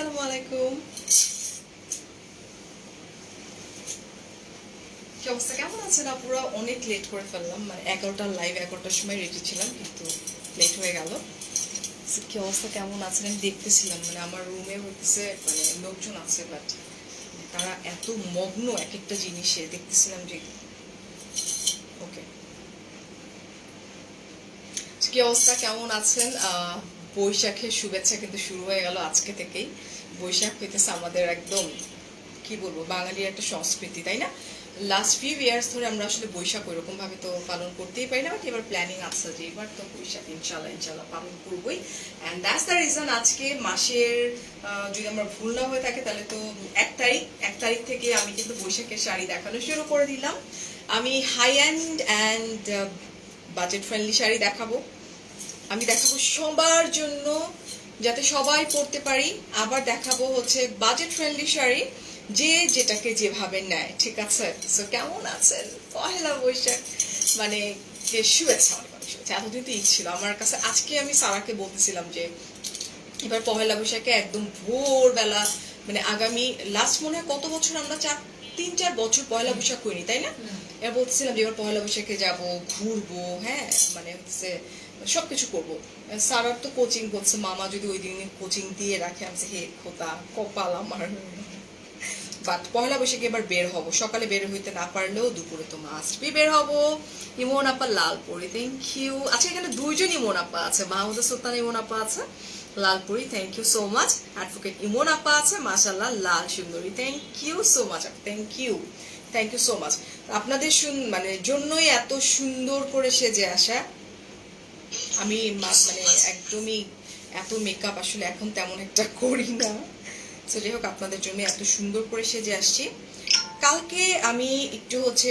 আসসালামু আলাইকুম। কি অবস্থা, কেমন আছেন আপুরা? অনেক লেট করে ফেললাম, মানে 11টার লাইভ 11টার সময় রেডি ছিলাম, কিন্তু লেট হয়ে গেল। কি অবস্থা, কেমন আছেন? আমি দেখতেছিলাম, মানে আমার রুমে হচ্ছে মানে লোকজন আছে, বাট তারা এত মগ্ন এক একটা জিনিসে, দেখতেছিলাম যে ওকে। কি অবস্থা, কেমন আছেন? বৈশাখের শুভেচ্ছা কিন্তু শুরু হয়ে গেল আজকে থেকেই। বৈশাখ হইতেছে আমাদের একদম কি বলবো বাঙালির একটা সংস্কৃতি, তাই না? লাস্ট ফিউ ইয়ার্স ধরে আমরা আসলে বৈশাখ ওইরকম ভাবে তো পালন করতেই পারি না, বাট এবার প্ল্যানিং আছে যে এবার তো বৈশাখ ইনশাল্লাহ ইনশাল্লাহ পালন করবোই। অ্যান্ড দ্যাটস দ্য রিজন আজকে মাসের যদি আমরা ভুল না হয়ে থাকে তাহলে তো 1 তারিখ থেকে আমি কিন্তু বৈশাখের শাড়ি দেখানো শুরু করে দিলাম। আমি high and budget friendly sari দেখাবো। আমি দেখাবো সবার জন্য, যাতে সবাই পড়তে পারি। আবার দেখাবো হচ্ছে বাজেট ফ্রেন্ডলি শাড়ি, যে যেটাকে যেভাবে নেয়, ঠিক আছে? সো কেমন আছেন? পহেলা বৈশাখ মানে যে শুভেচ্ছা, অনেক অনেক শুভেচ্ছা। এতদিন তো ঈদ ছিল আমার কাছে। আজকে আমি সারাকে বলতেছিলাম যে এবার পহেলা বৈশাখে একদম ভোরবেলা, মানে আগামী লাস্ট মনে হয় কত বছর আমরা 3-4 বছর পয়লা বৈশাখ করিনি, তাই না? এবার বলতেছিলাম যে এবার পয়লা বৈশাখে যাব, ঘুরবো, হ্যাঁ মানে হচ্ছে সবকিছু করবো। সারার তো কোচিং করছে, মামা যদি ওই দিন কোচিং দিয়ে রাখে, আমি হে খোতা কপাল আমার। বাট পয়লা বৈশাখে এবার বের হব, সকালে বের হইতে না পারলেও দুপুরে তো মাস্ট বি বের হব। ইমন আপা লালপুরি, থ্যাংক ইউ। আচ্ছা, এখানে 2জন ইমন আপা আছে, মাহমুদা সুলতান ইমন আপা আছে লালপুরি, thank you so much. Advocate Imon আপা আছে মাশাআল্লাহ লাল সুন্দরী, thank you so much, thank you so much. আপনাদের মানে জন্যই এত সুন্দর করে সেজে আসা। আমি মানে একদমই এত মেকআপ আসলে এখন তেমন একটা করি না। তো যাই হোক, আপনাদের জন্য এত সুন্দর করে সেজে আসছি। কালকে আমি একটু হচ্ছে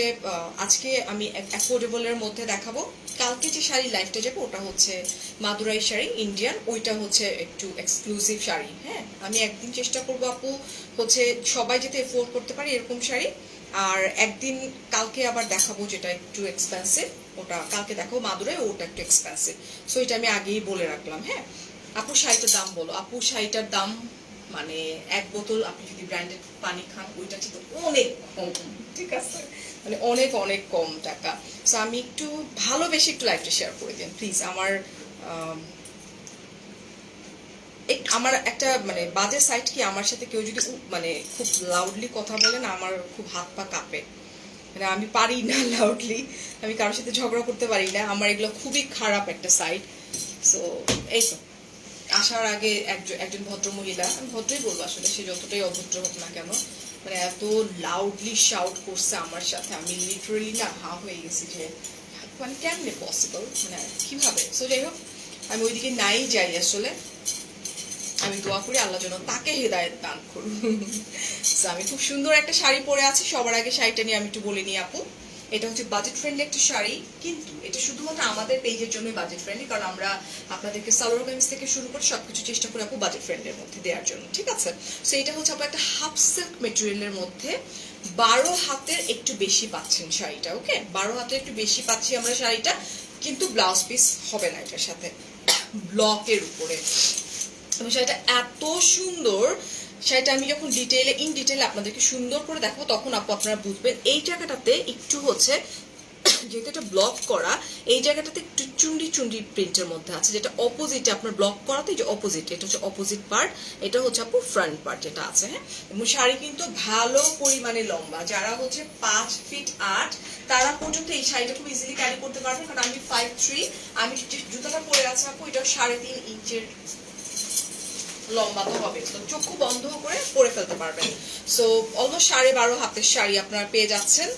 আজকে আমি অ্যাফোর্ডেবলের মধ্যে দেখাবো। কালকে যে শাড়ি লাইফটা যাবো ওটা হচ্ছে মাদুরাই শাড়ি ইন্ডিয়ান, ওইটা হচ্ছে একটু এক্সক্লুসিভ শাড়ি। হ্যাঁ, আমি একদিন চেষ্টা করবো আপু হচ্ছে সবাই যাতে এফোর্ড করতে পারে এরকম শাড়ি। আর একদিন কালকে আবার দেখাবো যেটা একটু এক্সপেন্সিভ, ওটা কালকে দেখাবো মাদুরাই, ওটা একটু এক্সপেন্সিভ। সো এটা আমি আগেই বলে রাখলাম। হ্যাঁ আপু, শাড়িটার দাম বলো। আপু শাড়িটার দাম মানে 1 বোতল আপনি যদি ব্র্যান্ডেড পানি খান ওইটা ঠিক অনেক কম, ঠিক আছে? মানে অনেক অনেক কম টাকা। সো আমি একটু ভালোবেসে একটু লাইফটা শেয়ার করে দিন প্লিজ। আমার একটা মানে বাজে সাইড কি, আমার সাথে কেউ যদি মানে খুব লাউডলি কথা বলে না, আমার খুব হাত পা কাঁপে। মানে আমি পারি না লাউডলি, আমি কারোর সাথে ঝগড়া করতে পারি না, আমার এগুলো খুবই খারাপ একটা সাইড। সো এই তো, আসার আগে একজন ভদ্র মহিলা, আমি ভদ্রই বলবো আসলে, সে যতটাই অভদ্র হোক না কেন, মানে এত লাউডলি শাউট করছে আমার সাথে, আমি লিটারালি না হা হয়ে গেছি যে মানে কেমনে পসিবল, মানে কিভাবে? সো যাই হোক, আমি ওইদিকে নাই যাই আসলে। আমি দোয়া করি আল্লাহ যেন তাকে হেদায়েত দান করুন। আমি খুব সুন্দর একটা শাড়ি পরে আছি। সবার আগে শাড়িটা নিয়ে আমি একটু বলে নিই আপু, এটা হচ্ছে বাজেট ফ্রেন্ডলি একটা শাড়ি, কিন্তু এটা শুধুমাত্র আমাদের পেজের জন্যই বাজেট ফ্রেন্ডলি, কারণ আমরা আপনাদেরকে সালোয়ার কামিজ থেকে শুরু করে সবকিছু চেষ্টা করি আপু বাজেট ফ্রেন্ডের মধ্যে দেওয়ার জন্য, ঠিক আছে? সো এটা হচ্ছে আপনার একটা হাফ সিল্ক মেটেরিয়ালের মধ্যে 12 হাতের একটু বেশি পাচ্ছেন শাড়িটা। ওকে, 12 হাতের একটু বেশি পাচ্ছি আমরা শাড়িটা, কিন্তু ব্লাউজ পিস হবে না এটার সাথে, ব্লকের উপরে। এবং শাড়িটা এত সুন্দর, শাড়িটা আমি যখন ইন ডিটেইলে আপনাদেরকে সুন্দর করে দেখাবো তখন আপু আপনারা বুঝবেন। এই জায়গাটাতে একটু হচ্ছে যেহেতু এটা ব্লক করা, এই জায়গাটাতে একটু চুন্ডি চুন্ডি প্রিন্টের মধ্যে আছে, যেটা অপোজিটে আপনার ব্লক করাতে যে অপোজিট, এটা হচ্ছে অপোজিট পার্ট, এটা হচ্ছে আপু ফ্রন্ট পার্ট যেটা আছে। হ্যাঁ, এবং শাড়ি কিন্তু ভালো পরিমাণে লম্বা, যারা হচ্ছে 5 ফিট 8 তারা পর্যন্ত এই শাড়িটা খুব ইজিলি ক্যারি করতে পারবেন, কারণ আমি 5'3", আমি যে জুতাটা পরে আছে আপু এটা 3.5 ইঞ্চের লম্বা তো হবে, তো চক্ষু বন্ধ করে পরে ফেলতে পারবেন। সো অলমোস্ট 12.5 হাতের শাড়ি আপনারা পেয়ে যাচ্ছেন।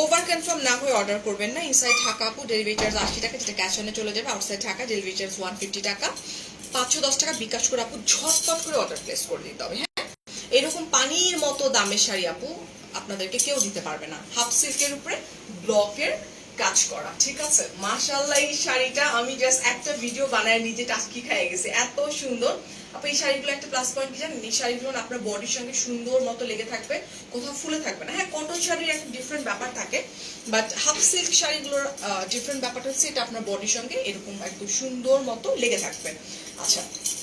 ওভার কনফার্ম না হয়ে অর্ডার করবেন না। ইনসাইড ঢাকা আপু ডেলিভারি চার্জ 80 টাকা, যেটা ক্যাশ অনে চলে যাবে। আউটসাইড ঢাকা ডেলিভারি চার্জ 150 টাকা। 510 টাকা বিকাশ করে আপু ঝটপট করে অর্ডার প্লেস করে দিতে হবে। হ্যাঁ, এরকম পানির মতো দামের শাড়ি আপু আপনাদেরকে কেউ দিতে পারবে না। হাফ সিল্কের উপরে ব্লকের কাজ করা, ঠিক আছে? মাশাআল্লাহ, এই শাড়িটা আমি জাস্ট একটা ভিডিও বানায় নিজে টাস্কি খেয়ে গেছি, এত সুন্দর। আপু এই শাড়িগুলো একটা প্লাস পয়েন্ট কি জানেন, এই শাড়িগুলো আপনার বডির সঙ্গে সুন্দর মতো লেগে থাকবে, কোথাও ফুলে থাকবে না। হ্যাঁ, কটন শাড়ির একটা ডিফারেন্ট ব্যাপার থাকে, বাট হাফ সিল্ক শাড়িগুলোর ডিফারেন্ট ব্যাপারটা হচ্ছে এটা আপনার বডির সঙ্গে এরকম একদম সুন্দর মতো লেগে থাকবে। আচ্ছা,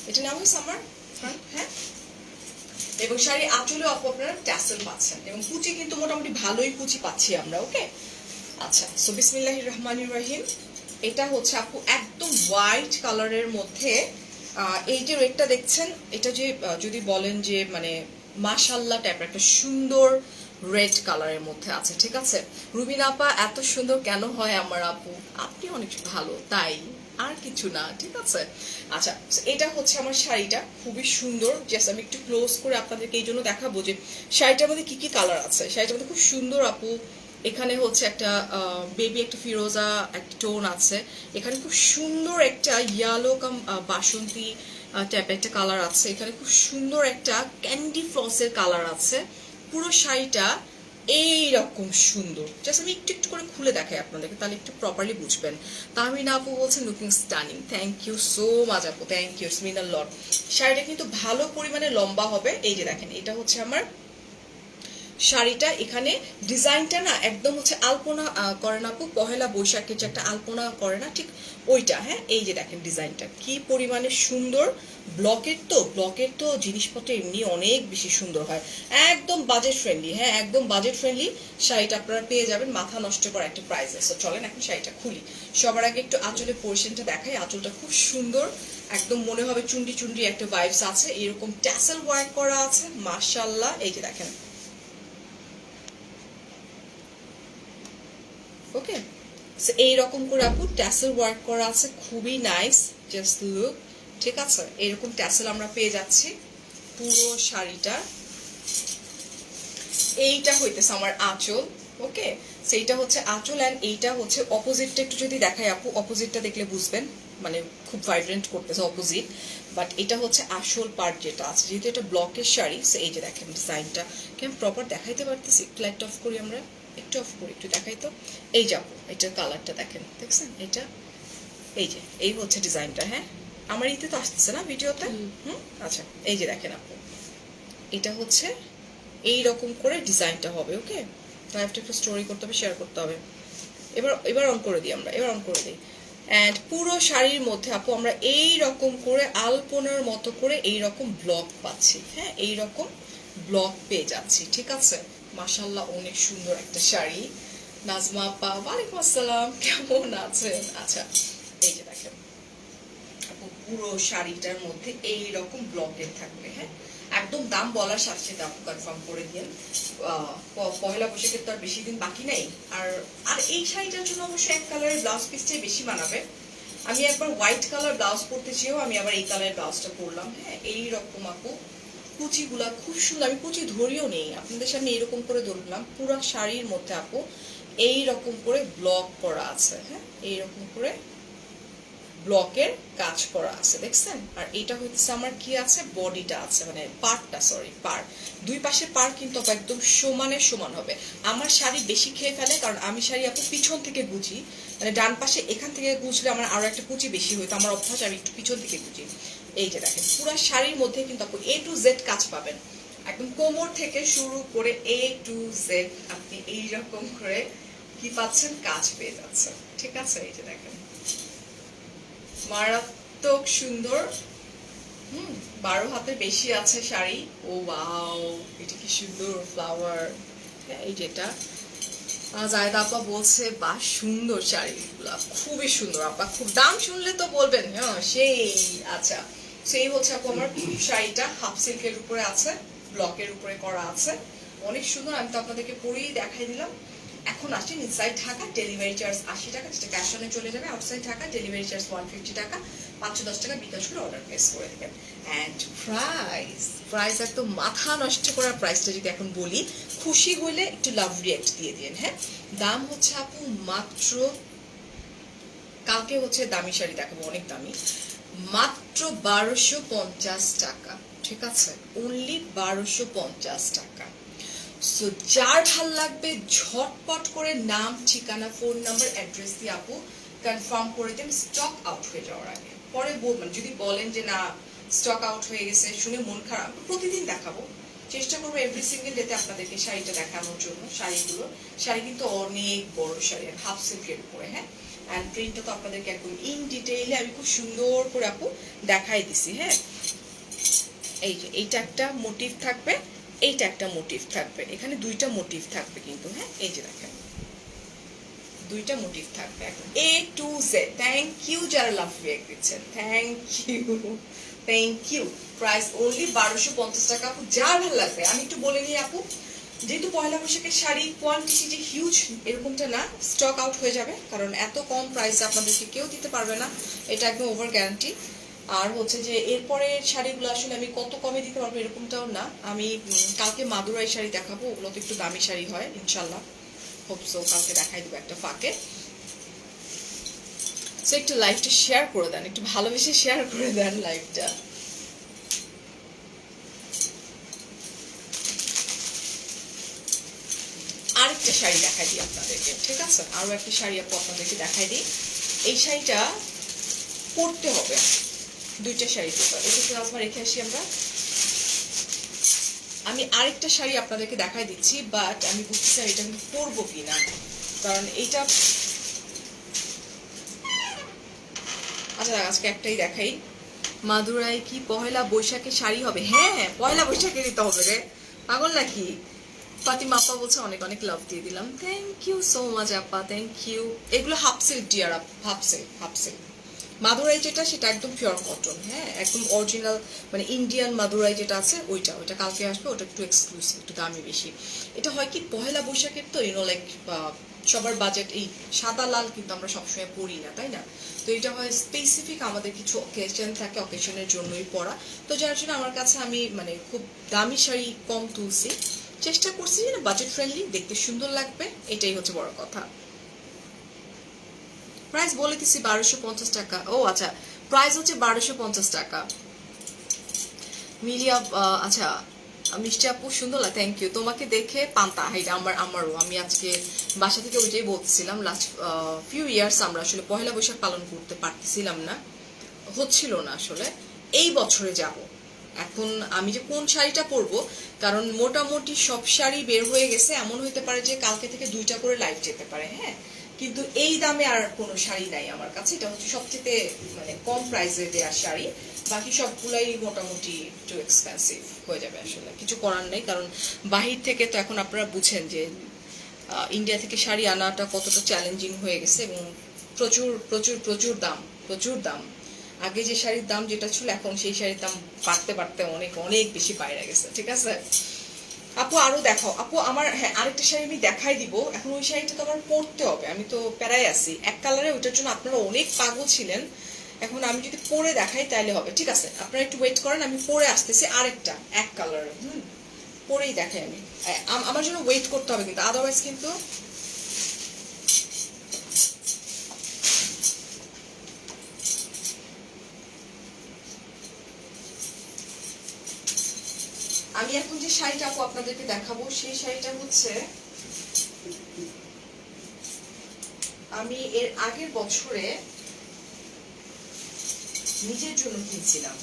এটা নাম হচ্ছে আমার ফ্রন্ট। হ্যাঁ, এবং শাড়ি আঁচলেও আপু আপনারা ট্যাসেল পাচ্ছেন এবং কুচি কিন্তু মোটামুটি ভালোই কুচি পাচ্ছি আমরা। ওকে, আচ্ছা, সো বিসমিল্লাহির রহমানির রহিম। এটা হচ্ছে আপু একদম হোয়াইট কালারের মধ্যে। এই যে রেডটা দেখছেন, এটা যে যদি বলেন যে মানে মাশাল্লাহ টাইপের একটা সুন্দর রেড কালারের মধ্যে আছে, ঠিক আছে। রুবিনা আপা এত সুন্দর কেন হয় আমার আপু? আপনি অনেক ভালো, তাই আর কিছু না, ঠিক আছে। আচ্ছা, এটা হচ্ছে আমার শাড়িটা, খুবই সুন্দর। জাস্ট আমি একটু ক্লোজ করে আপনাদেরকে এই জন্য দেখাবো যে শাড়িটার মধ্যে কি কি কালার আছে। শাড়িটার মধ্যে খুব সুন্দর আপু। এখানে হচ্ছে একটা বেবি একটা ফিরোজা একটা টোন আছে। এখানে খুব সুন্দর একটা ইয়েলো কাম বাসন্তী টাইপের একটা কালার আছে। এখানে খুব সুন্দর একটা ক্যান্ডি ফ্লসের কালার আছে। পুরো শাড়িটা এইরকম সুন্দর। জাস্ট আমি একটু একটু করে খুলে দেখাই আপনাদেরকে, তাহলে একটু প্রপারলি বুঝবেন। তাহমিনা আপু বলছেন looking stunning, thank you so much আপু, thank you, it's mean a lot. শাড়িটা কিন্তু ভালো পরিমাণে লম্বা হবে। এই যে দেখেন, এটা হচ্ছে আমার শাড়িটা। এখানে ডিজাইনটা না একদম হচ্ছে আলপনা করে না আপু, পহেলা বৈশাখের যে একটা আলপনা করে না, ঠিক ওইটা। হ্যাঁ, এই যে দেখেন ডিজাইনটা কি পরিমাণে সুন্দর। ব্লকের তো জিনিসপত্র এমনি অনেক বেশি সুন্দর হয়। একদম বাজেট ফ্রেন্ডলি, হ্যাঁ একদম বাজেট ফ্রেন্ডলি শাড়িটা আপনারা পেয়ে যাবেন মাথা নষ্ট করা একটা প্রাইসে। সো চলেন এখন শাড়িটা খুলি। সবার আগে একটু আঁচলের পোর্শনটা দেখাই। আঁচলটা খুব সুন্দর, একদম মনে হবে চুন্ডি চুন্ডি একটা ভাইবস আছে। এরকম ট্যাসেল ওয়ার্ক করা আছে মাশাআল্লাহ। এই যে দেখেন, ওকে, এইরকম করে আপু ট্যাসেল ওয়ার্ক করা আছে, খুবই নাইস, জাস্ট লুক, ঠিক আছে। এরকম ট্যাসেল আমরা পেয়ে যাচ্ছি পুরো শাড়িটা। এইটা হইতেছে আমার আঁচল, ওকে, সেইটা হচ্ছে আঁচল। অ্যান্ড এইটা হচ্ছে অপোজিটটা, একটু যদি দেখাই আপু, অপোজিটটা দেখলে বুঝবেন, মানে খুব ভাইব্রেন্ট করতেছে অপোজিট। বাট এটা হচ্ছে আসল পার্ট যেটা আছে, যেহেতু এটা ব্লকের শাড়ি। সো এই যে দেখেন ডিজাইনটা কেমন প্রপার দেখাইতে পারতেছি। একটু লাইট অফ করি, আমরা একটু অফ করি, একটু দেখাই তো। এই যাবো, এটার কালারটা দেখেন, দেখছেন এটা, এই যে এই হচ্ছে ডিজাইনটা। হ্যাঁ, আমার ইতে তো আসতেছে না ভিডিওতে। আচ্ছা, এই যে দেখেন আপু, এটা হচ্ছে এই রকম করে ডিজাইনটা হবে। ওকে, লাইভটা একটু স্টোরি করতে হবে, শেয়ার করতে হবে। এবার অন করে দিই আমরা, এবার অন করে দিই। অ্যান্ড পুরো শাড়ির মধ্যে আপু আমরা এই রকম করে আলপনার মতো করে এই রকম ব্লক পাচ্ছি। হ্যাঁ, এই রকম ব্লক পেয়ে যাচ্ছি, ঠিক আছে। মাশাআল্লাহ, অনেক সুন্দর একটা শাড়ি। নাজমা আপা ওয়ালাইকুম আসসালাম, কেমন আছেন? আচ্ছা, এই যে দেখেন আপু, পুরো শাড়িটার মধ্যে এই রকম ব্লকের থাকবে। হ্যাঁ, একদম দাম বলার সাথে সাথে আপু কনফার্ম করে দিন। পয়লা বৈশাখের তো আর বেশি দিন বাকি নেই। আর আর এই শাড়িটার জন্য অবশ্যই এক কালারের ব্লাউজ পিসটাই বেশি মানাবে। আমি একবার হোয়াইট কালার ব্লাউজ পরতে চেয়েও আমি আবার এই কালারের ব্লাউজটা পরলাম। হ্যাঁ, এই রকম আপু কুচিগুলা খুব সুন্দর। আমি কুচি ধরিও নেই, আপনাদের সামনে এরকম করে ধরলাম। পুরো শাড়ির মধ্যে আপু এই রকম করে ব্লক করা আছে। হ্যাঁ, এইরকম করে ব্লকের কাজ করা আছে, দেখছেন। আর এটা হচ্ছে আমার কি আছে, বডিটা আছে, মানে পার্টটা, সরি পার, দুই পাশে পার কিন্তু একদম সমানে সমান হবে। আমার শাড়ি বেশি খেয়ে ফেলে, কারণ আমি শাড়ি আপু পিছন থেকে গুজি, মানে ডান পাশে এখান থেকে গুজলে আমার আরো একটা কুচি বেশি হইতো, আমার অভ্যাস, আমি একটু পিছন থেকে গুজি। এই যে দেখেন, পুরো শাড়ির মধ্যে কিন্তু আপু A to Z কাজ পাবেন, একদম কোমর থেকে শুরু করে A to Z আপনি এইরকম করে কি পাচ্ছেন, কাজ পেয়ে যাচ্ছেন, ঠিক আছে। এই যে দেখেন, মারাত্মক সুন্দর। 12 হাতের বেশি আছে শাড়ি। ও ওয়াও, এটা কি সুন্দর ফ্লাওয়ার। এই যেটা জায়দা আপা বলছে, বা সুন্দর শাড়িগুলা, খুবই সুন্দর আপা, খুব দাম শুনলে তো বলবেন হ্যাঁ সেই। আচ্ছা, সেই হচ্ছে আপু আমার শাড়িটা হাফ সিল্কের উপরে আছে, ব্লকের উপরে করা আছে, অনেক সুন্দর। আমি তো আপনাদেরকে পরেই দেখাই দিলাম। এখন আসছেন ইনসাইড ঢাকা, ডেলিভারি চার্জ 80 টাকা, যেটা ক্যাশ অনে চলে যাবে। আউটসাইড ঢাকা ডেলিভারি চার্জ 150 টাকা, 510 টাকা বিকাশ করে অর্ডার প্লেস করে দেবেন। অ্যান্ড প্রাইস একদম মাথা নষ্ট করার প্রাইসটা যদি এখন বলি, খুশি হলে একটু লাভ রিয়েক্ট দিয়ে দিন। হ্যাঁ, দাম হচ্ছে আপু মাত্র, কালকে হচ্ছে দামি শাড়ি দেখাবো, অনেক দামি, মাত্র 1250 টাকা, ঠিক আছে, অনলি 1250 টাকা। সো যার ভাল লাগবে ঝটপট করে নাম, ঠিকানা, ফোন নাম্বার, অ্যাড্রেস দিয়ে আপু কনফার্ম করে দেন, স্টক আউট হয়ে যাওয়ার আগে। পরে বলবেন, যদি বলেন যে না স্টক আউট হয়ে গেছে, শুনে মন খারাপ, প্রতিদিন দেখাবো, চেষ্টা করবো এভরি সিঙ্গেল ডেতে আপনাদেরকে শাড়িটা দেখানোর জন্য। শাড়ি কিন্তু অনেক বড় শাড়ি, আর হাফ সিল্কের উপরে। হ্যাঁ, অ্যান্ড প্রিন্টটা তো আপনাদেরকে একদম ইন ডিটেইলে আমি খুব সুন্দর করে আপু দেখাই দিছি। হ্যাঁ, এই যে এইটা একটা মোটিভ থাকবে, এইটা একটা মোটিভ থাকবে, এখানে দুইটা মোটিভ থাকবে কিন্তু, হ্যাঁ এই যে দেখেন দুইটা মোটিভ থাকবে এখন A to Z. Thank you যারা লাভ রিয়েক্ট দিচ্ছেন, thank you, thank you. Price only 1250 টাকা। আপু যার ভালো লাগবে আমি একটু বলে নিই আপু, যেহেতু পয়লা বৈশাখের শাড়ি কোয়ান্টিটি যে হিউজ এরকমটা না, স্টক আউট হয়ে যাবে, কারণ এত কম প্রাইসে আপনাদেরকে কেউ দিতে পারবে না, এটা একদম ওভার গ্যারান্টি। আর হচ্ছে যে এরপরে শাড়িগুলো আসলে আমি কত কমে দিতে পারবো এরকমটাও না। আমি কালকে মাদুরাই শাড়ি দেখাবো, ওগুলো তো একটু দামি শাড়ি হয় ইনশাল্লাহ, হোপসো কালকে দেখাই দেবো একটা ফাঁকে। সো একটু লাইভটা শেয়ার করে দেন, একটু ভালোবেসে শেয়ার করে দেন লাইভটা। আরেকটা শাড়ি দেখাই দিই আপনাদেরকে, ঠিক আছে, আরো একটা শাড়ি আপু আপনাদেরকে দেখাই দিই। এই শাড়িটা পরতে হবে, দুইটা শাড়ি টোটাল, এটা প্লাজমা রেখে আসি আমরা। আমি আরেকটা শাড়ি আপনাদেরকে দেখাই দিচ্ছি, বাট আমি বুঝতে চাই এটা কিন্তু পরবো কিনা, কারণ এইটা আচ্ছা আজকে একটাই দেখাই। মাদুরাই কি পহেলা বৈশাখে শাড়ি হবে? হ্যাঁ হ্যাঁ পয়লা বৈশাখে দিতে হবে রে, পাগল নাকি? ফাতিমা আপা বলছে অনেক অনেক লাভ দিয়ে দিলাম, থ্যাংক ইউ সো মাচ আপা, থ্যাংক ইউ। এগুলো half silk dear, half silk, half silk. Madurai যেটা সেটা একদম পিওর কটন, হ্যাঁ একদম অরিজিনাল, মানে ইন্ডিয়ান মাদুরাই যেটা আছে ওইটা, ওইটা কালকে আসবে, ওটা একটু এক্সক্লুসিভ, একটু দামি বেশি। এটা হয় কি পহেলা বৈশাখের তো লাইক সবার বাজেট, এই সাদা লাল কিন্তু আমরা সবসময় পরি না, তাই না? তো এটা হয় স্পেসিফিক আমাদের কিছু অকেশন থাকে, অকেশনের জন্যই পরা। তো যার জন্য আমার কাছে আমি মানে খুব দামি শাড়ি কম তুলছি, চেষ্টা করছি যে না বাজেট ফ্রেন্ডলি, দেখতে সুন্দর লাগবে, এটাই হচ্ছে বড় কথা। প্রাইস বলে দিচ্ছি 1250 টাকা। ও আচ্ছা, প্রাইস হচ্ছে 1250 টাকা। মিলিয়া আচ্ছা মিষ্টি আপু সুন্দর লাগে, থ্যাংক ইউ। তোমাকে দেখে পান্তা হাইটা আমারও, আমি আজকে বাসা থেকে ওইটাই বলছিলাম, লাস্ট ফিউ ইয়ার্স আমরা আসলে পহেলা বৈশাখ পালন করতে পারতেছিলাম না, হচ্ছিল না আসলে। এই বছরে যাব, এখন আমি যে কোন শাড়িটা পরবো, কারণ মোটামুটি সব শাড়ি বের হয়ে গেছে, এমন হইতে পারে যে কালকে থেকে 2টা করে লাইভ যেতে পারে, হ্যাঁ কিন্তু এই দামে আর কোনো শাড়ি নাই আমার কাছে, এটা হচ্ছে সবচেয়ে মানে কম প্রাইসে দেওয়া শাড়ি, বাকি সবগুলাই মোটামুটি একটু এক্সপেন্সিভ হয়ে যাবে, আসলে কিছু করার নেই, কারণ বাহির থেকে তো এখন আপনারা বুঝেন যে ইন্ডিয়া থেকে শাড়ি আনাটা কতটা চ্যালেঞ্জিং হয়ে গেছে, এবং প্রচুর প্রচুর প্রচুর দাম, প্রচুর দাম। আগে যে শাড়ির দাম যেটা ছিল, এখন সেই শাড়ির দাম বাড়তে বাড়তে অনেক অনেক বেশি বাইরে গেছে, ঠিক আছে আপু? আরো দেখাও আপু আমার, হ্যাঁ আরেকটা শাড়ি আমি দেখাই দিব, এখন ওই শাড়িটা তো আমার পরতে হবে, আমি তো প্যারাই আছি এক কালারে, ওইটার জন্য আপনারা অনেক পাগল ছিলেন, এখন আমি যদি পরে দেখাই তাহলে হবে, ঠিক আছে আপনারা একটু ওয়েট করেন, আমি পরে আসতেছি আরেকটা এক কালারের, পরেই দেখাই আমি, আমার জন্য ওয়েট করতে হবে কিন্তু, আদারওয়াইজ কিন্তু আমি এখন যে শাড়িটা আপু আপনাদেরকে দেখাবো, সেই শাড়িটা হচ্ছে আমি এর আগের বছরে নিজের জন্য কিনছিলাম,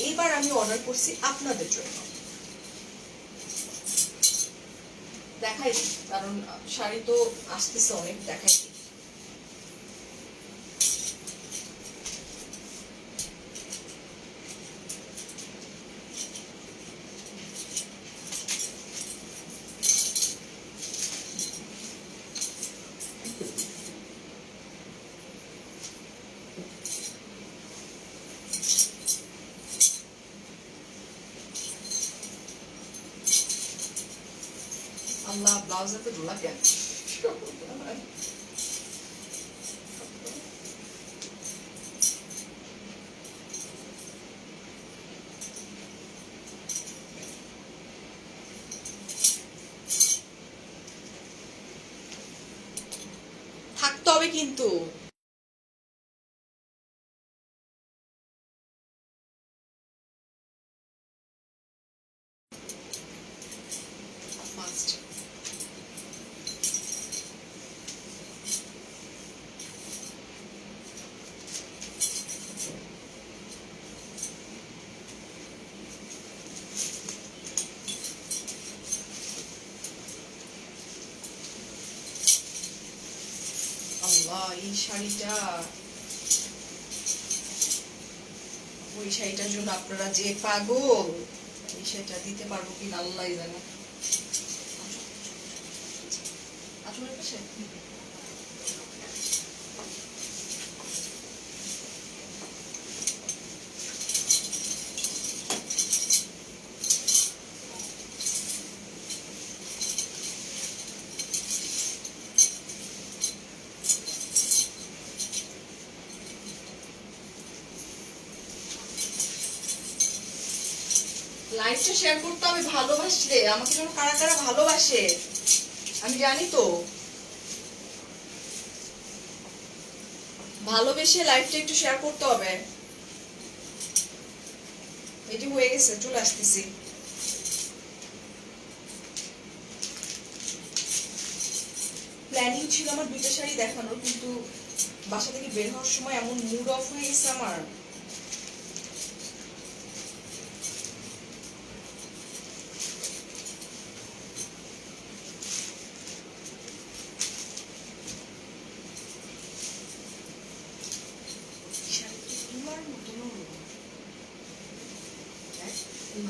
এইবার আমি অর্ডার করছি আপনাদের জন্য, দেখাই দিই, কারণ শাড়ি তো আসতেছে অনেক, দেখাই দিই। আল্লাহ ব্লাউজে ঢোলা কেন? থাকতে হবে কিন্তু, আল্লাহ এই শাড়িটা এই শাড়িটার জন্য আপনারা যে পাগল, এই শাড়িটা দিতে পারবো কিনা আল্লাহ জানে। আসলে পাশে লাইভটা শেয়ার করতে হবে ভালোবাসলে, আমাকে যেন কারা কারা ভালোবাসে আমি জানি তো। ভালোবেসে লাইভটা একটু শেয়ার করতে হবে। এটি হয়ে গেছে, চলে আসতেছি। প্ল্যানিং ছিল আমার দুইটা শাড়ি দেখানোর, কিন্তু বাসা থেকে বের হওয়ার সময় এমন মুড অফ হয়ে গেছে আমার।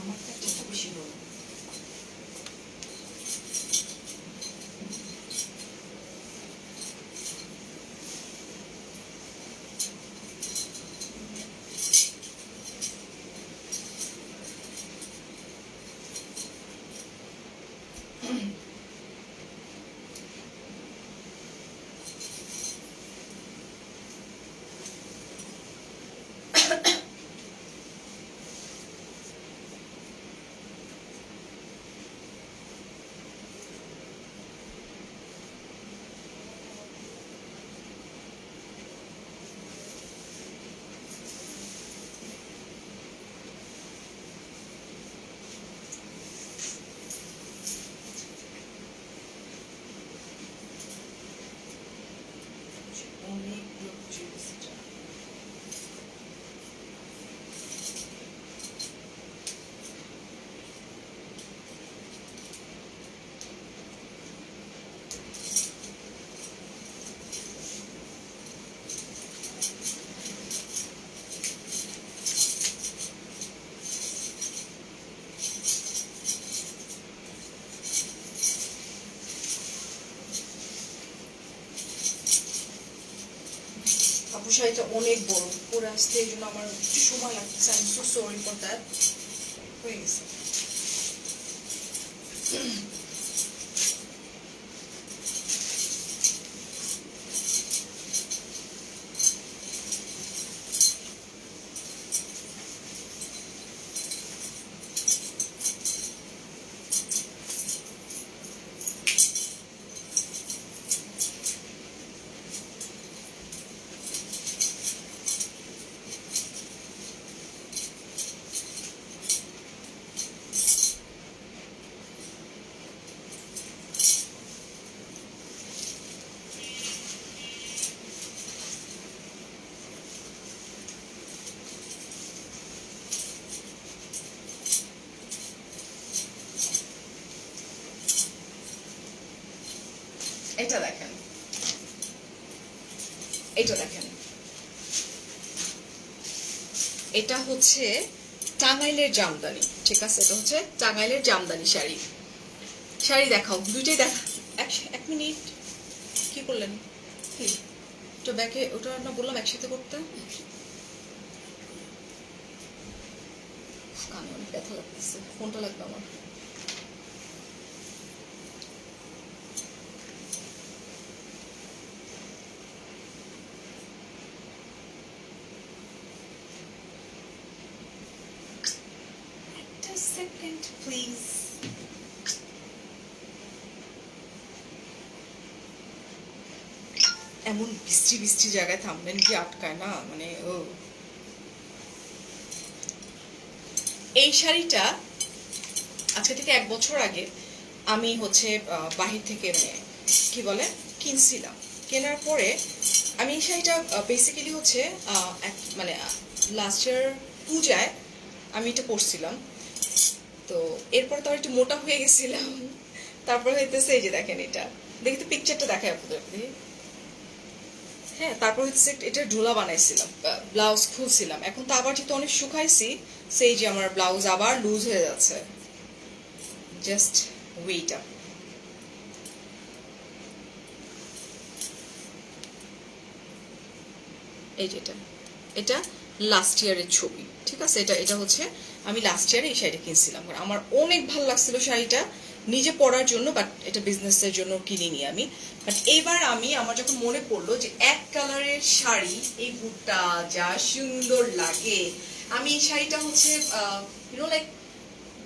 আমারটা কত বেশি বড়। আপু শাড়িটা অনেক বড় পরে আসতে, এই জন্য আমার একটু সময় লাগছে। আমি সো সরি ফর দ্যাট। হয়ে গেছে। এটা দেখেন, এটা দেখেন, এটা হচ্ছে টাঙ্গাইলের জামদানি। ঠিক আছে, এটা হচ্ছে টাঙ্গাইলের জামদানি শাড়ি। শাড়ি দেখাও, দুইটাই দেখা। এক মিনিট, কি করলেন? কি তো ব্যাকে ওটা না বললাম একসাথে করতে। কানে অনেক ব্যথা লাগতেছে, ফোনটা লাগবে আমার। Second, please. এমন বৃষ্টি বৃষ্টি জায়গায় থামলেন কি আটকায় না, মানে ও। এই শাড়িটা আজকে থেকে 1 বছর আগে আমি হচ্ছে বাহির থেকে মানে কি বলে কিনছিলাম। কেনার পরে আমি এই শাড়িটা বেসিক্যালি হচ্ছে মানে লাস্ট ইয়ার পূজায় আমি এটা পরছিলাম। তো এরপর তো একটু মোটা হয়ে গেছিলাম, তারপর হইতেছে এই যে দেখেন, এটা দেখি তো পিকচারটা দেখায় আপনাদের। হ্যাঁ, তারপর হচ্ছে এটা ঢোলা বানাইছিলাম, ব্লাউজ খুলছিলাম। এখন তো আবার যেহেতু অনেক শুকাইছি, সেই যে আমার ব্লাউজ আবার লুজ হয়ে যাচ্ছে। Just wait up. এই যেটা, এটা লাস্ট ইয়ারের ছবি, ঠিক আছে? এটা এটা হচ্ছে আমি লাস্ট ইয়ারে এই শাড়িটা কিনছিলাম, কারণ আমার অনেক ভালো লাগছিল শাড়িটা নিজে পরার জন্য, বাট এটা বিজনেসের জন্য কিনিনি আমি। বাট এইবার আমি, আমার যখন মনে পড়লো যে এক কালারের শাড়ি, এই বুটটা যা সুন্দর লাগে, আমি এই শাড়িটা হচ্ছে লাইক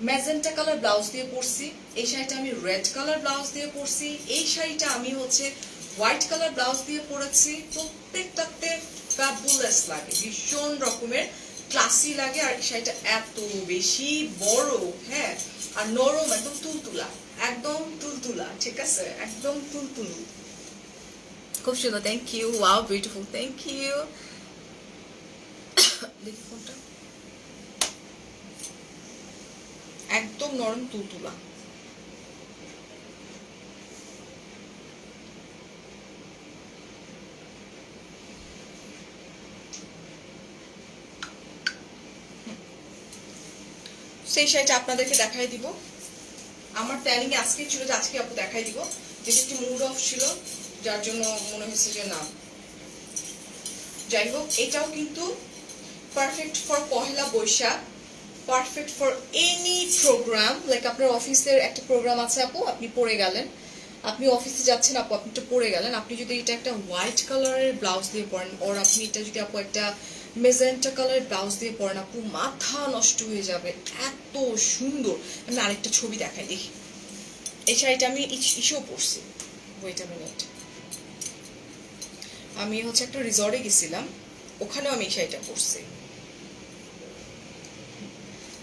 ম্যাজেন্টা কালার ব্লাউজ দিয়ে পরছি, এই শাড়িটা আমি রেড কালার ব্লাউজ দিয়ে পরছি, এই শাড়িটা আমি হচ্ছে হোয়াইট কালার ব্লাউজ দিয়ে পরেছি। প্রত্যেকটাতে ফ্যাবুলাস লাগে, ভীষণ রকমের ক্লাসি লাগে। আর শাড়িটা এত বেশি বড়, হ্যাঁ, আর নরম, একদম তুলতুলা, একদম তুলতুলা, ঠিক আছে, একদম তুলতুলু। খুব সুন্দর, thank you, wow beautiful, thank you. দেখি ফোনটা, একদম নরম তুলতুলা। সেই শাড়িটা আপনাদেরকে দেখাই দিব। আমার প্ল্যানিং আজকে ছিল যে আজকে আপু দেখাই দিব, যেটা একটু মুড অফ ছিল, যার জন্য মনে হয়েছে যে না। যাই হোক, এটাও কিন্তু perfect for Pohela Boishakh, perfect for any program. Like আপনার অফিসের একটা প্রোগ্রাম আছে আপু, আপনি পরে গেলেন, আপনি অফিসে যাচ্ছেন আপু, আপনি একটু পরে গেলেন, আপনি যদি এটা একটা হোয়াইট কালারের ব্লাউজ দিয়ে পরেন, ওর আপনি এটা যদি আপু একটা মেজেন্টা কালারের ব্লাউজ দিয়ে পরেন, আপু মাথা নষ্ট হয়ে যাবে, এত সুন্দর। আমি আরেকটা ছবি দেখাই, দেখি। এই শাড়িটা আমি ইস্যু পরছি, ওয়েট আ মিনিট। আমি হচ্ছে একটা রিসর্টে গেছিলাম, ওখানেও আমি এই শাড়িটা পরছি।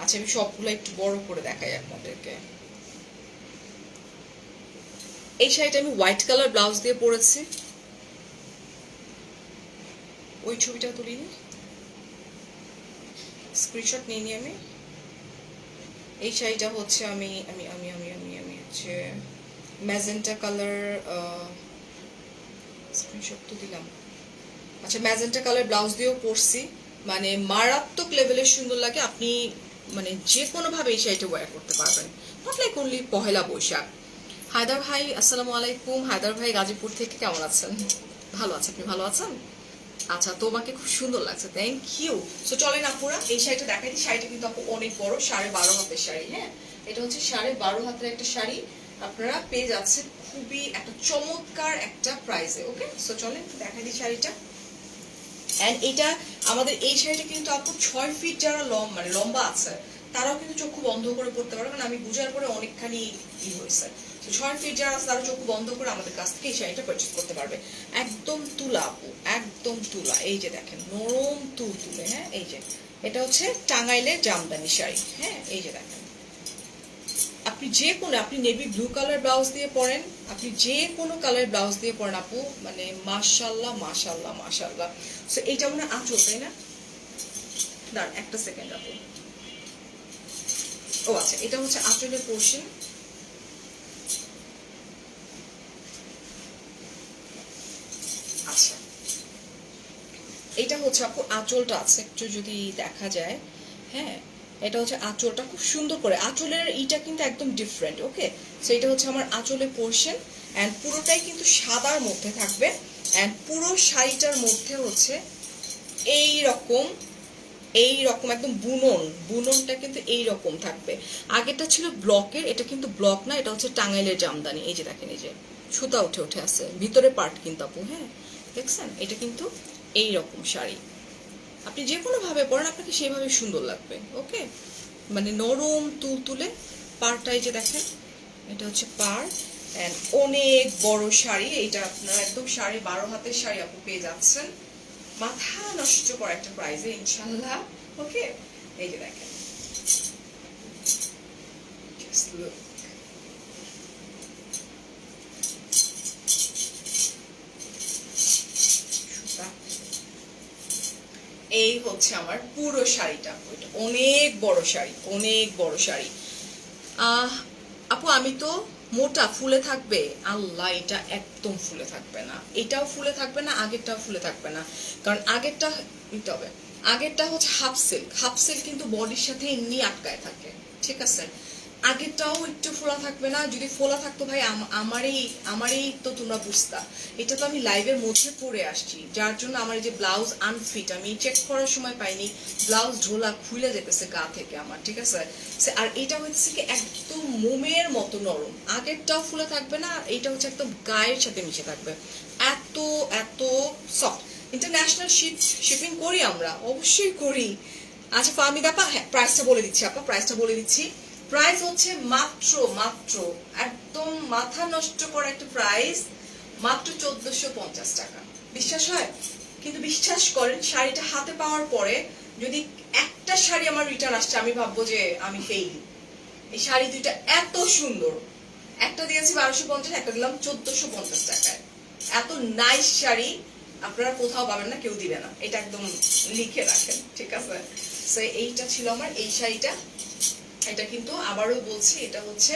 আচ্ছা, আমি সবগুলো একটু বড় করে দেখাই আপনাদেরকে। এই শাড়িটা আমি হোয়াইট কালার ব্লাউজ দিয়ে পরেছি, ওই ছবিটা তুলিনি, স্ক্রিনশট নিয়ে নিই আমি। এই শাড়িটা হচ্ছে আমি আমি আমি আমি আমি আমি হচ্ছে ম্যাজেন্টা কালার, স্ক্রিনশট তো দিলাম। আচ্ছা, ম্যাজেন্টা কালার ব্লাউজ দিয়েও পরছি, মানে মারাত্মক লেভেলের সুন্দর লাগে। আপনি মানে যে কোনোভাবে এই শাড়িটা ওয়্যার করতে পারবেন, not like only Pohela Boishakh. Haider ভাই, আসসালামু আলাইকুম। হায়দার ভাই গাজীপুর থেকে কেমন আছেন? ভালো আছে, আপনি ভালো আছেন? আচ্ছা, তোমাকে খুব সুন্দর লাগছে, থ্যাংক ইউ। সো চলেন আপুরা, এই শাড়িটা দেখাই দিই। শাড়িটা কিন্তু আপু অনেক বড়, 12.5 হাতের শাড়ি। হ্যাঁ, এটা হচ্ছে 12.5 হাতের একটা শাড়ি, আপনারা পেয়ে যাচ্ছেন খুবই একটা চমৎকার একটা প্রাইসে। ওকে, সো চলেন দেখাই দিই শাড়িটা। এন্ড এটা আমাদের এই শাড়িটা কিন্তু আপু 6 ফিট যারা মানে লম্বা আছে, তারাও কিন্তু চক্ষু বন্ধ করে পড়তে পারবে, কারণ আমি বুঝার পরে অনেকখানি হয়েছে। 6 ফিট যারা আছে তারা চক্ষু বন্ধ করে আমাদের কাছ থেকে এই শাড়িটা পারচেস করতে পারবে। একদম তুলা আপু, একদম তুলা। এই যে দেখেন, নরম তুল তুলে। হ্যাঁ, এই যে এটা হচ্ছে টাঙ্গাইলের জামদানি শাড়ি। হ্যাঁ, এই যে দেখেন, আপনি যে কোনো, আপনি নেভি ব্লু কালার ব্লাউজ দিয়ে পরেন, আপনি যে কোনো কালার ব্লাউজ দিয়ে পরেন আপু, মানে মাশাল্লাহ মাশাল্লাহ মাশাল্লাহ। সো এইটা মনে হয় আঁচল, তাই না? দাঁড়ান একটা সেকেন্ড আপু। ও আচ্ছা, এটা হচ্ছে আঁচলের পোর্শন। আচ্ছা, এটা হচ্ছে আপু আঁচলটা আছে, একটু যদি দেখা যায়। হ্যাঁ, এটা হচ্ছে আঁচলটা, খুব সুন্দর করে আঁচলের ইটা কিন্তু একদম ডিফারেন্ট। ওকে, সো এটা হচ্ছে আমার আঁচলের পোর্শন, অ্যান্ড পুরোটাই কিন্তু সাদার মধ্যে থাকবে। অ্যান্ড পুরো শাড়িটার মধ্যে হচ্ছে এই রকম একদম বুননটা কিন্তু এই রকম থাকবে। আগেরটা ছিল ব্লকের, এটা কিন্তু ব্লক না, এটা হচ্ছে টাঙ্গাইলের জামদানি। এই যে দেখেন, এই যে সুতা উঠে উঠে আছে ভিতরে পার্ট কিন্তু আপু। হ্যাঁ, দেখছেন, এটা কিন্তু এই রকম শাড়ি আপনি যে কোনো ভাবে পরেন, আপনাকে সেইভাবে সুন্দর লাগবে। ওকে, মানে নরম তুলতুলে পাড়টা, এই যে দেখেন, এটা হচ্ছে পাড়। অ্যান্ড অনেক বড় শাড়ি, এইটা আপনারা একদম 12.5 হাতের শাড়ি আপু পেয়ে যাচ্ছেন মাথা নষ্ট করা একটা প্রাইসে ইনশাল্লাহ। ওকে, এই যে দেখেন, Just look. এই হচ্ছে আমার পুরো শাড়িটা, অনেক বড় শাড়ি, অনেক বড় শাড়ি। আপু আমি তো মোটা ফুলে থাকবে, আল্লাহ এটা একদম ফুলে থাকবে না, এটাও ফুলে থাকবে না, আগেরটাও ফুলে থাকবে না। কারণ আগেরটা নিতে হবে, আগেরটা হচ্ছে হাফ সিল্ক, হাফ সিল্ক কিন্তু বডির সাথে এমনি আটকায় থাকে, ঠিক আছে। আগেরটাও একটু ফোলা থাকবে না, যদি ফোলা থাকতো ভাই আমারই তো তোমরা বুঝতা। এটা তো আমি লাইভের মধ্যে পরে আসছি, যার জন্য আমার এই যে ব্লাউজ আনফিট, আমি চেক করার সময় পাইনি, ব্লাউজ ঢোলা খুলে যেতেছে গা থেকে আমার, ঠিক আছে। আর এটা হচ্ছে কি একদম মোমের মতো নরম, আগেরটাও ফুলে থাকবে না, এইটা হচ্ছে একদম গায়ের সাথে মিশে থাকবে, এত এত সফট। ইন্টারন্যাশনাল শিপিং করি আমরা, অবশ্যই করি। আচ্ছা ফাহমিদা আপা, হ্যাঁ প্রাইসটা বলে দিচ্ছি আপা, প্রাইসটা বলে দিচ্ছি। প্রাইস হচ্ছে মাত্র মাত্র একদম মাথা নষ্ট করা একটা প্রাইস, মাত্র 1450 টাকা। বিশ্বাস হয়? কিন্তু বিশ্বাস করেন শাড়িটা হাতে পাওয়ার পরে যদি একটা শাড়ি আমার রিটার্ন আসছে, আমি ভাববো যে আমি ফেইল। এই শাড়ি দুইটা এত সুন্দর, একটা দিয়েছি 1250, একটা দিলাম 1450 টাকায়। এত নাইস শাড়ি আপনারা কোথাও পাবেন না, কেউ দিবে না, এটা একদম লিখে রাখেন, ঠিক আছে। তো এইটা ছিল আমার এই শাড়িটা। এটা কিন্তু আবারও বলছি, এটা হচ্ছে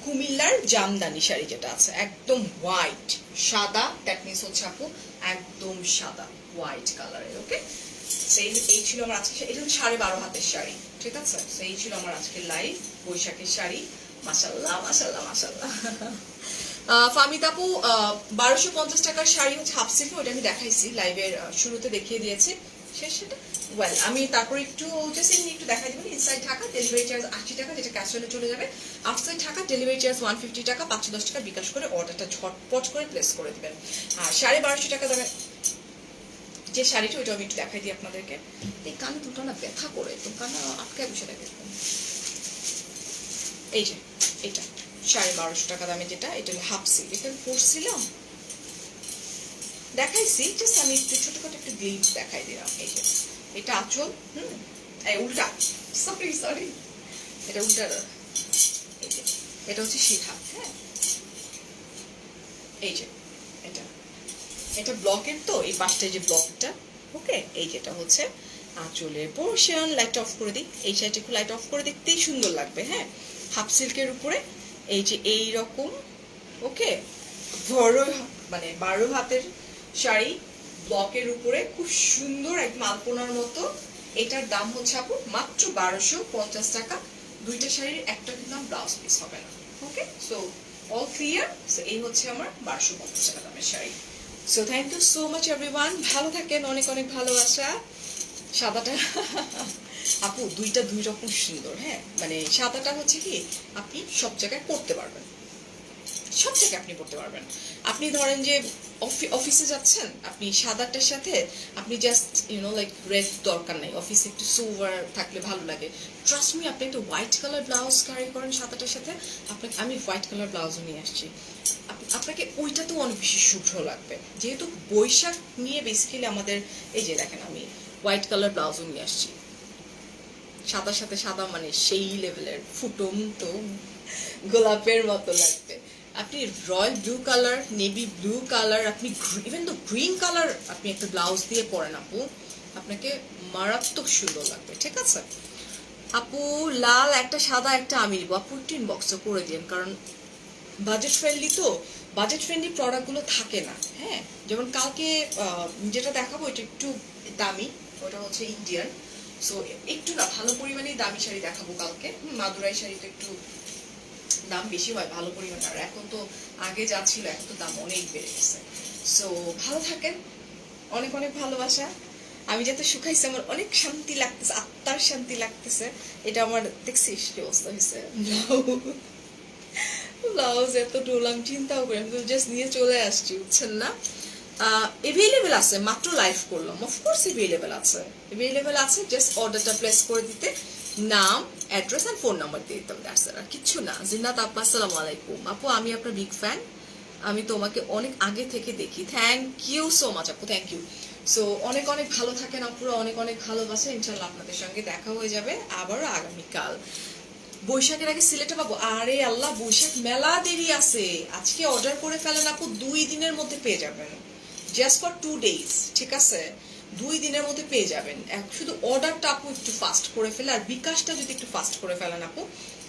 কুমিল্লার জামদানি শাড়ি, যেটা আছে একদম হোয়াইট সাদা, দ্যাট মিন্স হচ্ছে আপু একদম সাদা হোয়াইট কালারের। ওকে, এই ছিল আমার আজকে, এটা হচ্ছে 12.5 হাতের শাড়ি, ঠিক আছে। এই ছিল আমার আজকে লাইভ বৈশাখের শাড়ি। মাশাল্লাহ মাশাল্লাহ মাশাল্লাহ। ফাহমিদা আপু 1250 টাকার শাড়ি হচ্ছে হাফ সিল্ক, ওটা আমি দেখাইছি লাইভের শুরুতে, দেখিয়ে দিয়েছি শেষ সেটা। ওয়েল আমি তারপর একটু জাস্ট একটু দেখাই দেবেন। ইনসাইড ঢাকা ডেলিভারি চার্জ 80 টাকা, যেটা ক্যাশ অনে চলে যাবে। আউটসাইড ঢাকা ডেলিভারি চার্জ 150 টাকা, 510 টাকা বিকাশ করে অর্ডারটা ঝটপট করে প্লেস করে দিবেন। আর 1250 টাকা দামে যে শাড়িটা, ওইটা আমি একটু দেখাই দিই আপনাদেরকে। এই কানে দুটো না ব্যথা করে, তো কানে আটকায় বসে থাকে। এই যে এটা 1250 টাকা দামে, যেটা এটা হাফ সিল্ক, এটা পরছিলাম দেখাইছি, জাস্ট আমি একটু ছোটখাটো একটু গ্লিপস দেখাই দিলাম। এই যে এটা আঁচল, এই উল্টা, সরি সরি, এটা উল্টা, এই যে এটা হচ্ছে শিখা, হ্যাঁ এই যে এটা এটা ব্লকের, তো এই পাশটা যে ব্লকটা, ওকে। এই যেটা হচ্ছে আঁচলের পোর্শন, লাইট অফ করে দিই, এই সাইডটা একটু লাইট অফ করে দেখতেই সুন্দর লাগবে, হ্যাঁ। হাফ সিল্কের উপরে এই যে এই রকম, ওকে, বড় মানে 12 হাতের শাড়ি ব্লকের উপরে, খুব সুন্দর একদম আলপনার মতো। এটার দাম হচ্ছে আপু মাত্র 1250 টাকা। দুইটা শাড়ির একটা কিন্তু ব্লাউজ পিস হবে না, okay. So all clear. So এই হচ্ছে আমার 1250 টাকা দামের sari. So thank you so much everyone, ভালো থাকেন, অনেক অনেক ভালোবাসা। সাদাটা আপু দুইটা দুই রকম সুন্দর, হ্যাঁ, মানে সাদাটা হচ্ছে কি আপনি সব জায়গায় পড়তে পারবেন, সব জায়গায় আপনি পড়তে পারবেন। আপনি ধরেন যে অফিসে যাচ্ছেন, আপনি সাদাটার সাথে আপনি জাস্ট লাইক রেড দরকার নাই, অফিসে একটু সোভার থাকলে ভালো লাগে। ট্রাস্ট মি, আপনি একটা হোয়াইট কালার ব্লাউজ ক্যারি করেন সাদাটার সাথে, আপনাকে আমি হোয়াইট কালার ব্লাউজও নিয়ে আসছি, আপনাকে ওইটাতেও অনেক বেশি শুভ্র লাগবে। যেহেতু বৈশাখ নিয়ে বেসিক্যালি আমাদের, এই যে দেখেন আমি হোয়াইট কালার ব্লাউজও নিয়ে আসছি, সাদার সাথে সাদা মানে সেই লেভেলের ফুটন্ত গোলাপের মতো লাগবে। আপনি royal blue colour, navy blue colour, আপনি ইভেন তো গ্রিন কালার আপনি একটা ব্লাউজ দিয়ে পরেন আপু, আপনাকে মারাত্মক সুন্দর লাগবে, ঠিক আছে। আপু লাল একটা সাদা একটা আমি নিব, আপু একটু ইনবক্সও করে দিন, কারণ বাজেট ফ্রেন্ডলি, তো বাজেট ফ্রেন্ডলি প্রোডাক্টগুলো থাকে না, হ্যাঁ। যেমন কালকে যেটা দেখাবো এটা একটু দামি, ওটা হচ্ছে ইন্ডিয়ান। সো একটু না ভালো পরিমাণে দামি শাড়ি দেখাবো কালকে। মাদুরাই শাড়ি তো একটু দাম বেশি হয় ভালো পরিমাণে, আর এখন তো আগে যা ছিল এখন তো দাম অনেক বেড়ে গেছে। সো ভালো থাকেন, অনেক অনেক ভালোবাসা। আমি যাতে শুকাইছি, আমার অনেক শান্তি লাগতেছে, আত্মার শান্তি লাগতেছে। এটা আমার দেখছিস কি অবস্থা হয়েছে, ব্লাউজ এত টোলাম, চিন্তাও করি, আমি জাস্ট নিয়ে চলে আসছি, বুঝছেন না। এভেলেবেল আছে, মাত্র লাইভ করলাম, অফকোর্স এভেলেবেল আছে, এভেলেবেল আছে। জাস্ট অর্ডারটা প্লেস করে দিতে, নাম, অ্যাড্রেস অ্যান্ড ফোন নাম্বার দিয়ে দিতে হবে, দ্যাটস ইট, আর কিচ্ছু না। জিন্নাত আপু আসসালামু আলাইকুম। আপু আমি আপনার বিগ ফ্যান, আমি তোমাকে অনেক আগে থেকে দেখি। থ্যাংক ইউ সো মাচ আপু, থ্যাংক ইউ। সো অনেক অনেক ভালো থাকেন আপুরা, অনেক অনেক ভালোবাসা। ইনশাল্লাহ আপনাদের সঙ্গে দেখা হয়ে যাবে আবারও আগামীকাল। বৈশাখের আগে সিলেটে পাবো? আরে আল্লাহ, বৈশাখ মেলা দেরি আছে, আজকে অর্ডার করে ফেলেন আপু, 2 দিনের মধ্যে পেয়ে যাবেন, জাস্ট ফর 2 days, ঠিক আছে। 2 দিনের মধ্যে পেয়ে যাবেন। শুধু অর্ডারটা আপু একটু ফাস্ট করে ফেলে, আর বিকাশটা যদি একটু ফাস্ট করে ফেলেন আপু,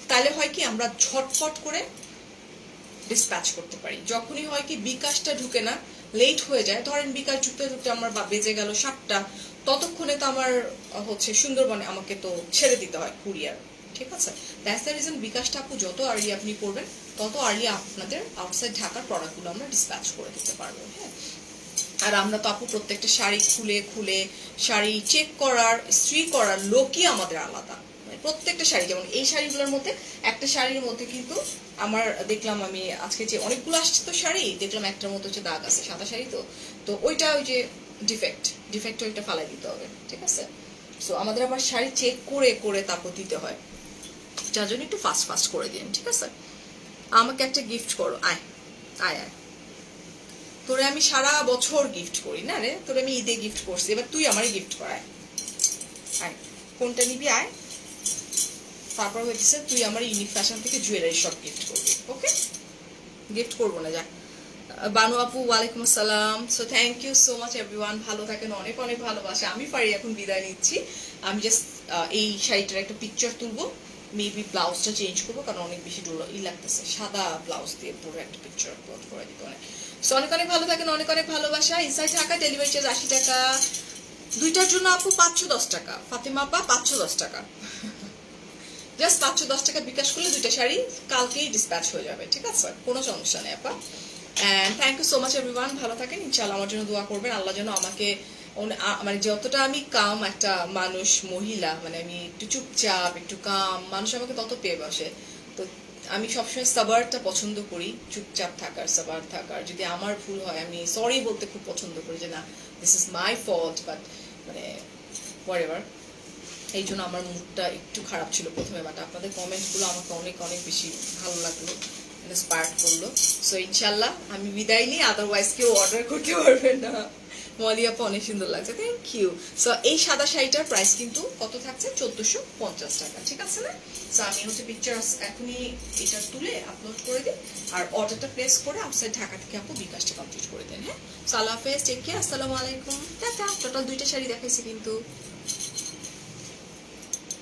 তাহলে হয় কি আমরা ঝটপট করে ডিসপ্যাচ করতে পারি। যখনই হয় কি বিকাশটা ঢুকে না, লেট হয়ে যায়, ধরেন বিকাশ ঢুকতে ঢুকতে আমার বেজে গেল 7টা, ততক্ষণে তো আমার সুন্দরবনে আমাকে তো ছেড়ে দিতে হয় কুরিয়ার, ঠিক আছে? দ্যাটস দ্য রিজন বিকাশটা আপু যত আর্লি আপনি করবেন তত আর্লি আপনাদের আউটসাইড ঢাকার প্রোডাক্টগুলো আমরা ডিসপ্যাচ করে দিতে পারবো। হ্যাঁ, আর আমরা তো আপু প্রত্যেকটা শাড়ি খুলে খুলে শাড়ি চেক করার, ইস্ত্রি করার লোকই আমাদের আলাদা। প্রত্যেকটা শাড়ি, যেমন এই শাড়িগুলোর মধ্যে একটা শাড়ির মধ্যে কিন্তু আমার দেখলাম, আমি আজকে যে অনেকগুলো আসছে তো শাড়ি, দেখলাম একটার মধ্যে হচ্ছে দাগ আছে, সাদা শাড়ি তো ওইটা ওই যে ডিফেক্ট ওইটা ফালাই দিতে হবে, ঠিক আছে? সো আমাদের আবার শাড়ি চেক করে করে তারপর দিতে হয়, যার জন্য একটু ফাস্ট করে দিন, ঠিক আছে? আমাকে একটা গিফট করো, আয় আয় আয়, তোরে আমি সারা বছর গিফট করি না রে, তোরে আমি ঈদে গিফট করছি, এবার তুই আমারে গিফট করায়, আয় কোনটা নিবি আয়। তারপর হয়েছে তুই আমার ইউনিক ফ্যাশন থেকে জুয়েলারি সব গিফট করবি, ওকে? গিফট করবো না, যা। বানু আপু ওয়ালাইকুম আসসালাম। So thank you so much everyone, ভালো থাকেন, অনেক অনেক ভালোবাসা। আমি পারি এখন বিদায় নিচ্ছি, আমি জাস্ট এই শাড়িটার একটা পিকচার তুলবো, মেবি ব্লাউজটা চেঞ্জ করবো, কারণ অনেক বেশি লাগতেছে, সাদা ব্লাউজ দিয়ে পুরো একটা পিকচার আপলোড করে দিতে অনেক। সো অনেক অনেক ভালো থাকেন, অনেক অনেক ভালোবাসা। ইনসাইড ঢাকা ডেলিভারি চার্জ 80 টাকা, দুইটার জন্য আপু 510 টাকা, ফাতেমা আপা 510 টাকা, জাস্ট 510 টাকা বিকাশ করলে দুইটা শাড়ি কালকেই ডিসপ্যাচ হয়ে যাবে, ঠিক আছে? কোনো সমস্যা নেই আপা। And thank you so much everyone, ভালো থাকেন, ইনশাআল্লাহ আমার জন্য দোয়া করবেন, আল্লাহ যেন আমাকে মানে যতটা আমি কাম একটা মানুষ, মহিলা, মানে আমি একটু চুপচাপ একটু কাম মানুষ, আমাকে তত পেয়ে বসে। তো আমি সবসময় সাবারটা পছন্দ করি, চুপচাপ থাকার, সাবার থাকার। যদি আমার ভুল হয় আমি সরি বলতে খুব পছন্দ করি, যে না this is my fault, but মানে হোয়াটএভার। এই জন্য আমার মুডটা একটু খারাপ ছিল প্রথমে, বাট আপনাদের কমেন্টগুলো আমাকে অনেক অনেক বেশি ভালো লাগলো, ইন্সপায়ার করলো। সো ইনশাল্লাহ আমি বিদায় নিই, আদারওয়াইজ কেউ অর্ডার করতে পারবেন না। মলি আপা অনেক সুন্দর লাগছে, থ্যাংক ইউ। সো এই সাদা শাড়িটার প্রাইস কিন্তু কত থাকছে? 1450 টাকা, ঠিক আছে না? সো আমি হচ্ছে পিকচার এখনই এটা তুলে আপলোড করে দিই, আর অর্ডারটা প্লেস করে আউটসাইড ঢাকা থেকে আপু বিকাশটা কমপ্লিট করে দেন। হ্যাঁ, সো আল্লাহ হাফেজ, টেক কেয়ার, আসসালামু আলাইকুম, টাটা। টোটাল 2টা শাড়ি দেখাইছি কিন্তু।